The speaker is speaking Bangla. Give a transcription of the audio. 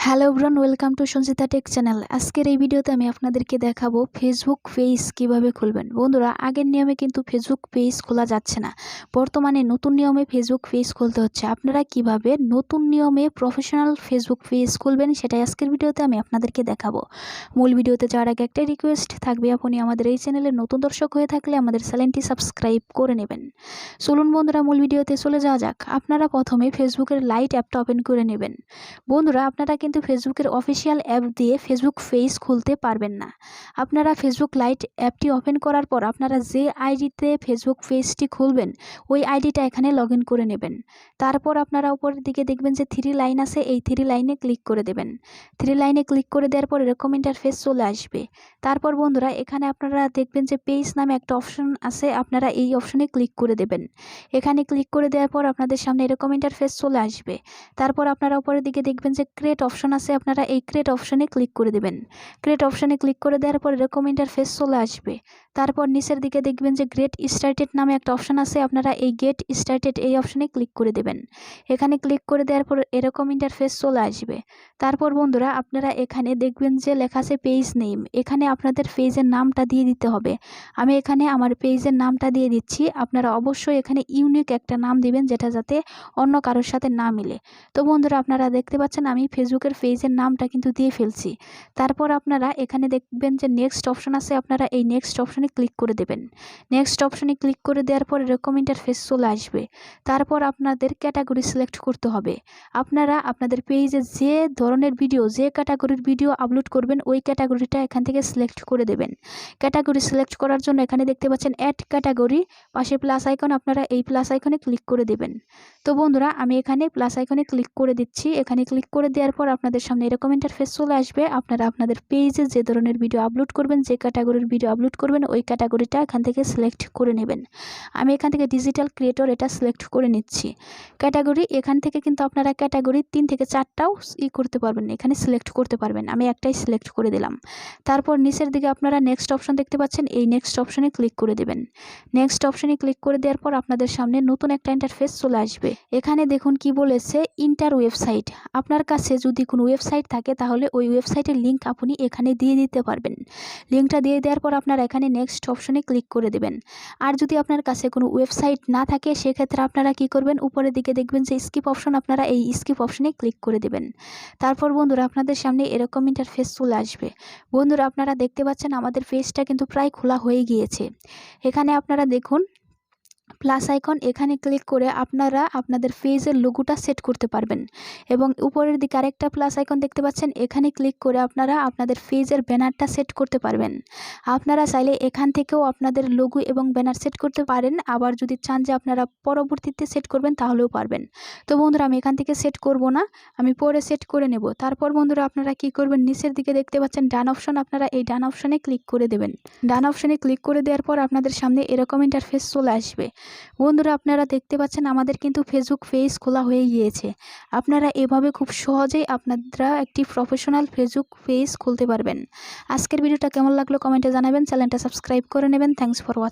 Hello everyone, welcome to Sanjita take channel. আজকের এই ভিডিওতে আমি আপনাদেরকে দেখাবো ফেসবুক পেজ কিভাবে খুলবেন। বন্ধুরা, আগের নিয়মে কিন্তু ফেসবুক পেজ খোলা যাচ্ছে না, বর্তমানে নতুন নিয়মে ফেসবুক পেজ খুলতে হচ্ছে। আপনারা কিভাবে নতুন নিয়মে প্রফেশনাল ফেসবুক পেজ খুলবেন সেটাই আজকের ভিডিওতে আমি আপনাদেরকে দেখাবো। মূল ভিডিওতে যাওয়ার আগে একটা রিকোয়েস্ট থাকবে, আপনি আমাদের এই চ্যানেলের নতুন দর্শক হয়ে থাকলে আমাদের চ্যানেলটি সাবস্ক্রাইব করে নেবেন। চলুন বন্ধুরা, মূল ভিডিওতে চলে যাওয়া যাক। আপনারা প্রথমে ফেসবুকের লাইট অ্যাপটা ওপেন করে নেবেন। বন্ধুরা, আপনারা কিন্তু ফেসবুকের অফিসিয়াল অ্যাপ দিয়ে ফেসবুক পেজ খুলতে পারবেন না। আপনারা ফেসবুক লাইট অ্যাপটি ওপেন করার পর আপনারা যে আইডিতে ফেসবুক পেজটি খুলবেন ওই আইডিটা এখানে লগ ইন করে নেবেন। তারপর আপনারা উপরের দিকে দেখবেন যে 3 লাইন আছে, এই 3 লাইনে ক্লিক করে দেবেন। 3 লাইনে ক্লিক করে দেওয়ার পর এরকম ইন্টারফেস চলে আসবে। তারপর বন্ধুরা, এখানে আপনারা দেখবেন যে পেজ নামে একটা অপশন আছে, আপনারা এই অপশনে ক্লিক করে দেবেন। এখানে ক্লিক করে দেওয়ার পর আপনাদের সামনে এরকম ইন্টারফেস চলে আসবে। তারপর আপনারা উপরের দিকে দেখবেন যে ক্রিয়েট অপশন আছে, আপনারা এই ক্রিয়েট অপশনে ক্লিক করে দেবেন। ক্রিয়েট অপশনে ক্লিক করে দেওয়ার পর এরকম ইন্টারফেস চলে আসবে। তারপর নিচের দিকে দেখবেন যে গেট স্টার্টেড নামে একটা অপশন আছে, আপনারা এই গেট স্টার্টেড এই অপশনে ক্লিক করে দেবেন। এখানে ক্লিক করে দেওয়ার পর এরকম ইন্টারফেস চলে আসবে। তারপর বন্ধুরা, আপনারা এখানে দেখবেন যে লেখা আছে পেজ নেম, এখানে আপনাদের পেজের নামটা দিয়ে দিতে হবে। আমি এখানে আমার পেজের নামটা দিয়ে দিচ্ছি। আপনারা অবশ্যই এখানে ইউনিক একটা নাম দিবেন, যেটা যাতে অন্য কারোর সাথে না মিলে। তো বন্ধুরা, আপনারা দেখতে পাচ্ছেন আমি ফেসবুকের পেজের নামটা কিন্তু দিয়ে ফেলছি। তারপর আপনারা এখানে দেখবেন যে নেক্সট অপশন আছে, আপনারা এই নেক্সট অপশনে ক্লিক করে দেবেন। নেক্সট অপশনে ক্লিক করে দেওয়ার পর এরকম ইন্টারফেস চলে আসবে। তারপর আপনাদের ক্যাটাগরি সিলেক্ট করতে হবে। আপনারা আপনাদের পেজে যে ধরনের ভিডিও, যে ক্যাটাগরির ভিডিও আপলোড করবেন ওই ক্যাটাগরিটা এখান থেকে সিলেক্ট করে দেবেন। ক্যাটাগরি সিলেক্ট করার জন্য এখানে দেখতে পাচ্ছেন অ্যাড ক্যাটাগরি, পাশে প্লাস আইকন, আপনারা এই প্লাস আইকনে ক্লিক করে দেবেন। তো বন্ধুরা, আমি এখানে প্লাস আইকনে ক্লিক করে দিচ্ছি। এখানে ক্লিক করে দেওয়ার পর আপনাদের সামনে এরকম ইন্টারফেস চলে আসবে। আপনারা আপনাদের পেজে যে ধরনের ভিডিও আপলোড করবেন, যে ক্যাটাগরির ভিডিও আপলোড করবেন ওই ক্যাটাগরিটা এখান থেকে সিলেক্ট করে নেবেন। আমি এখান থেকে ডিজিটাল ক্রিয়েটর এটা সিলেক্ট করে নিচ্ছি। ক্যাটাগরি এখান থেকে কিন্তু আপনারা ক্যাটাগরি 3 থেকে 4টাও করতে পারবেন, এখানে সিলেক্ট করতে পারবেন। আমি একটাই সিলেক্ট করে দিলাম। তারপর নিচের দিকে আপনারা নেক্সট অপশন দেখতে পাচ্ছেন, এই নেক্সট অপশনে ক্লিক করে দেবেন। নেক্সট অপশনে ক্লিক করে দেওয়ার পর আপনাদের সামনে নতুন একটা ইন্টারফেস চলে আসবে। এখানে দেখুন কি বলেছে, ইন্টার ওয়েবসাইট। আপনার কাছে যদি কোনো ওয়েবসাইট থাকে তাহলে ওই ওয়েবসাইটের লিঙ্ক আপনি এখানে দিয়ে দিতে পারবেন। লিঙ্কটা দিয়ে দেওয়ার পর আপনারা এখানে নেক্সট অপশনে ক্লিক করে দেবেন। আর যদি আপনার কাছে কোনো ওয়েবসাইট না থাকে সেক্ষেত্রে আপনারা কি করবেন, উপরের দিকে দেখবেন যে স্কিপ অপশন, আপনারা এই স্কিপ অপশনে ক্লিক করে দেবেন। তারপর বন্ধুরা, আপনাদের সামনে এরকম ইন্টারফেস চলে আসবে। বন্ধুরা, আপনারা দেখতে পাচ্ছেন আমাদের পেজটা কিন্তু প্রায় খোলা হয়ে গিয়েছে। এখানে আপনারা দেখুন প্লাস আইকন, এখানে ক্লিক করে আপনারা আপনাদের পেজের লোগোটা সেট করতে পারবেন। এবং উপরের দিকে আরেকটা প্লাস আইকন দেখতে পাচ্ছেন, এখানে ক্লিক করে আপনারা আপনাদের পেজের ব্যানারটা সেট করতে পারবেন। আপনারা চাইলে এখান থেকেও আপনাদের লোগো এবং ব্যানার সেট করতে পারেন, আবার যদি চান যে আপনারা পরবর্তীতে সেট করবেন তাহলেও পারবেন। তো বন্ধুরা, আমি এখান থেকে সেট করব না, আমি পরে সেট করে নেব। তারপর বন্ধুরা, আপনারা কি করবেন, নিচের দিকে দেখতে পাচ্ছেন ডান অপশন, আপনারা এই ডান অপশনে ক্লিক করে দেবেন। ডান অপশনে ক্লিক করে দেওয়ার পর আপনাদের সামনে এরকম ইন্টারফেস চলে আসবে। বন্ধুরা, আপনারা দেখতে পাচ্ছেন আমাদের কিন্তু ফেসবুক পেজ খোলা হয়ে গিয়েছে। আপনারা এভাবে খুব সহজেই আপনারা একটি প্রফেশনাল ফেসবুক পেজ খুলতে পারবেন। আজকের ভিডিওটা কেমন লাগলো কমেন্টে জানাবেন, চ্যানেলটা সাবস্ক্রাইব করে নেবেন। Thanks for watching.